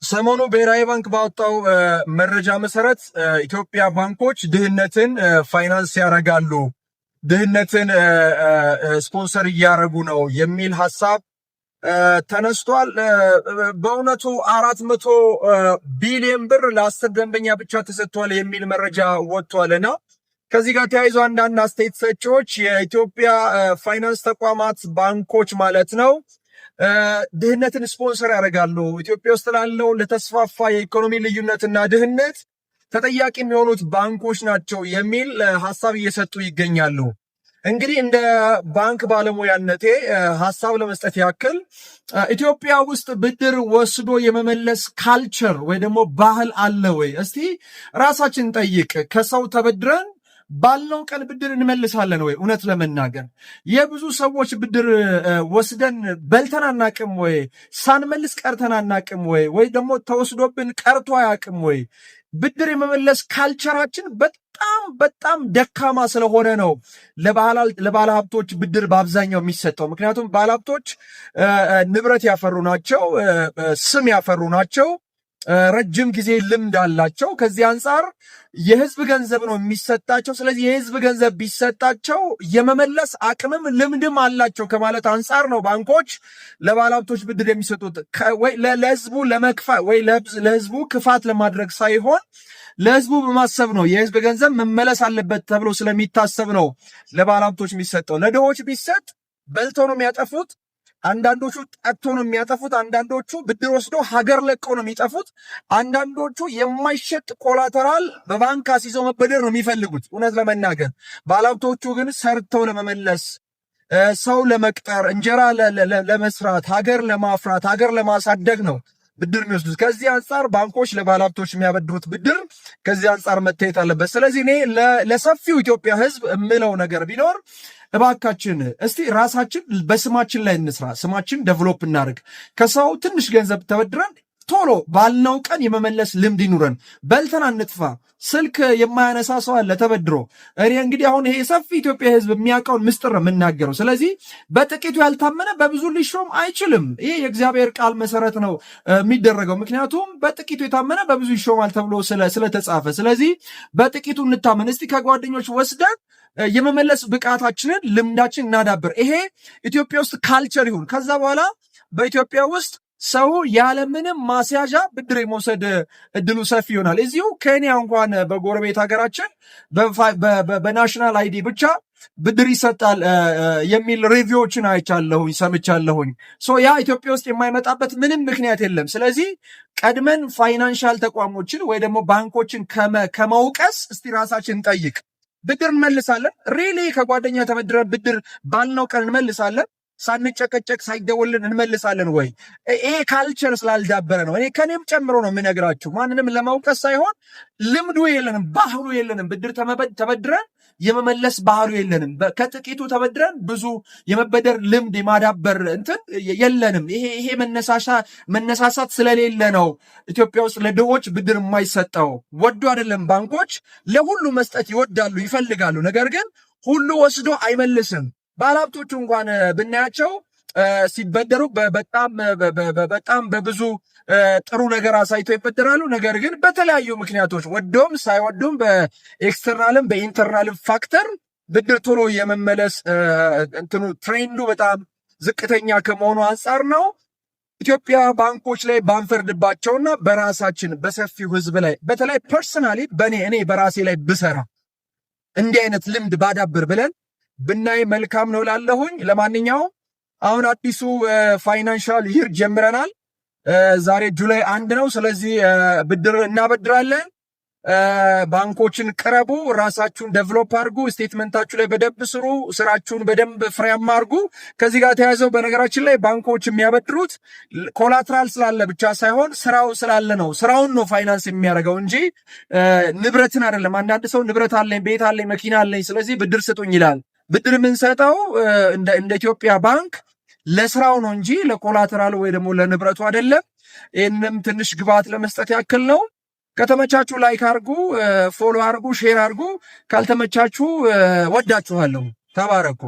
ሰሞኑ ብሔራዊ ባንክ ባወጣው መረጃ መሰረት ኢትዮጵያ ባንኮች ድህነትን ፋይናንስ ያደርጋሉ፣ ድህነትን ስፖንሰር እያደረጉ ነው የሚል ሐሳብ ተነስቷል። በእውነቱ 400 ቢሊዮን ብር ለ10 ደንበኛ ብቻ ተሰጥቷል የሚል መረጃ ወጥቷልና ከዚህ ጋር ተያይዞ አንዳንድ አስተያየት ሰጪዎች የኢትዮጵያ ፋይናንስ ተቋማት ባንኮች ማለት ነው ድህነትን ስፖንሰር ያደርጋሉ፣ ኢትዮጵያ ውስጥ ላለው ለተስፋፋ የኢኮኖሚ ልዩነትና ድህነት ተጠያቂ የሚሆኑት ባንኮች ናቸው የሚል ሐሳብ እየሰጡ ይገኛሉ። እንግዲህ እንደ ባንክ ባለሙያነቴ ሐሳብ ለመስጠት ያክል ኢትዮጵያ ውስጥ ብድር ወስዶ የመመለስ ካልቸር ወይ ደግሞ ባህል አለ ወይ? እስቲ ራሳችን ጠይቅ። ከሰው ተበድረን ባልነው ቀን ብድር እንመልሳለን ወይ? እውነት ለመናገር የብዙ ሰዎች ብድር ወስደን በልተን አናቅም ወይ? ሳንመልስ ቀርተን አናቅም ወይ? ወይ ደግሞ ተወስዶብን ቀርቶ አያቅም ወይ? ብድር የመመለስ ካልቸራችን በጣም ደካማ ስለሆነ ነው ለባለ ሀብቶች ብድር በአብዛኛው የሚሰጠው። ምክንያቱም ባለ ሀብቶች ንብረት ያፈሩ ናቸው፣ ስም ያፈሩ ናቸው፣ ረጅም ጊዜ ልምድ አላቸው። ከዚህ አንጻር የህዝብ ገንዘብ ነው የሚሰጣቸው። ስለዚህ የህዝብ ገንዘብ ቢሰጣቸው የመመለስ አቅምም ልምድም አላቸው ከማለት አንጻር ነው ባንኮች ለባለሀብቶች ብድር የሚሰጡት። ወይ ለህዝቡ ለመክፋት ወይ ለህዝቡ ክፋት ለማድረግ ሳይሆን ለህዝቡ በማሰብ ነው። የህዝብ ገንዘብ መመለስ አለበት ተብሎ ስለሚታሰብ ነው ለባለሀብቶች የሚሰጠው። ለድሆች ቢሰጥ በልተው ነው የሚያጠፉት። አንዳንዶቹ ጠጥቶ ነው የሚያጠፉት። አንዳንዶቹ ብድር ወስደው ሀገር ለቀው ነው የሚጠፉት። አንዳንዶቹ የማይሸጥ ኮላተራል በባንክ አስይዘው መበደር ነው የሚፈልጉት። እውነት ለመናገር ባለሀብቶቹ ግን ሰርተው ለመመለስ፣ ሰው ለመቅጠር፣ እንጀራ ለመስራት፣ ሀገር ለማፍራት፣ ሀገር ለማሳደግ ነው ብድር የሚወስዱት። ከዚህ አንጻር ባንኮች ለባለሀብቶች የሚያበድሩት ብድር ከዚህ አንጻር መታየት አለበት። ስለዚህ እኔ ለሰፊው ኢትዮጵያ ህዝብ የምለው ነገር ቢኖር እባካችን እስቲ ራሳችን በስማችን ላይ እንስራ፣ ስማችን ዴቨሎፕ እናድርግ። ከሰው ትንሽ ገንዘብ ተበድረን ቶሎ ባልነው ቀን የመመለስ ልምድ ይኑረን። በልተን አንጥፋ። ስልክ የማያነሳ ሰው አለ ተበድሮ። እኔ እንግዲህ አሁን ይሄ ሰፊ ኢትዮጵያ ህዝብ የሚያውቀውን ምስጢር ነው የምናገረው። ስለዚህ በጥቂቱ ያልታመነ በብዙ ሊሾም አይችልም። ይሄ የእግዚአብሔር ቃል መሰረት ነው የሚደረገው። ምክንያቱም በጥቂቱ የታመነ በብዙ ይሾማል ተብሎ ስለተጻፈ። ስለዚህ በጥቂቱ እንታመን። እስቲ ከጓደኞች ወስደን የመመለስ ብቃታችንን ልምዳችን እናዳብር። ይሄ ኢትዮጵያ ውስጥ ካልቸር ይሁን። ከዛ በኋላ በኢትዮጵያ ውስጥ ሰው ያለምንም ማስያዣ ብድር የመውሰድ እድሉ ሰፊ ይሆናል። እዚሁ ኬንያ እንኳን በጎረቤት ሀገራችን በናሽናል አይዲ ብቻ ብድር ይሰጣል የሚል ሪቪዎችን አይቻለሁኝ፣ ሰምቻለሁኝ። ያ ኢትዮጵያ ውስጥ የማይመጣበት ምንም ምክንያት የለም። ስለዚህ ቀድመን ፋይናንሻል ተቋሞችን ወይ ደግሞ ባንኮችን ከመውቀስ እስቲ ራሳችን ጠይቅ። ብድር እንመልሳለን? ሪሊ ከጓደኛ ተበድረን ብድር ባልነው ቀን እንመልሳለን? ሳንጨቀጨቅ ሳይደወልን እንመልሳለን ወይ? ይሄ ካልቸር ስላልዳበረ ነው። እኔ ከኔም ጨምሮ ነው የምነግራችሁ። ማንንም ለማውቀስ ሳይሆን ልምዱ የለንም፣ ባህሉ የለንም። ብድር ተበድረን የመመለስ ባህሉ የለንም። ከጥቂቱ ተበድረን ብዙ የመበደር ልምድ የማዳበር እንትን የለንም። ይሄ መነሳሳት ስለሌለ ነው ኢትዮጵያ ውስጥ ለድሆች ብድር የማይሰጠው። ወዶ አይደለም። ባንኮች ለሁሉ መስጠት ይወዳሉ፣ ይፈልጋሉ። ነገር ግን ሁሉ ወስዶ አይመልስም። ባለሀብቶቹ እንኳን ብናያቸው ሲበደሩ በጣም በብዙ ጥሩ ነገር አሳይቶ ይበደራሉ። ነገር ግን በተለያዩ ምክንያቶች ወዶም ሳይወዱም በኤክስተርናልም በኢንተርናልም ፋክተር ብድር ቶሎ የመመለስ እንትኑ ትሬንዱ በጣም ዝቅተኛ ከመሆኑ አንጻር ነው። ኢትዮጵያ ባንኮች ላይ ባንፈርድባቸውና በራሳችን በሰፊው ህዝብ ላይ በተለይ ፐርሰናሊ እኔ በራሴ ላይ ብሰራ እንዲህ አይነት ልምድ ባዳብር ብለን ብናይ መልካም ነው ላለሁኝ። ለማንኛውም አሁን አዲሱ ፋይናንሻል ይር ጀምረናል። ዛሬ ጁላይ 1 ነው። ስለዚህ ብድር እናበድራለን። ባንኮችን ቅረቡ፣ ራሳችሁን ዴቨሎፕ አድርጉ፣ ስቴትመንታችሁ ላይ በደንብ ስሩ፣ ስራችሁን በደንብ ፍሬያማ አድርጉ። ከዚህ ጋር ተያይዘው በነገራችን ላይ ባንኮች የሚያበድሩት ኮላትራል ስላለ ብቻ ሳይሆን ስራው ስላለ ነው። ስራውን ነው ፋይናንስ የሚያደርገው እንጂ ንብረትን አይደለም። አንዳንድ ሰው ንብረት አለኝ፣ ቤት አለኝ፣ መኪና አለኝ፣ ስለዚህ ብድር ስጡኝ ይላል። ብድር የምንሰጠው እንደ ኢትዮጵያ ባንክ ለስራው ነው እንጂ ለኮላተራል ወይ ደግሞ ለንብረቱ አይደለም። ይህንም ትንሽ ግብዓት ለመስጠት ያክል ነው። ከተመቻችሁ ላይክ አርጉ፣ ፎሎ አርጉ፣ ሼር አርጉ። ካልተመቻችሁ ወዳችኋለሁ። ተባረኩ።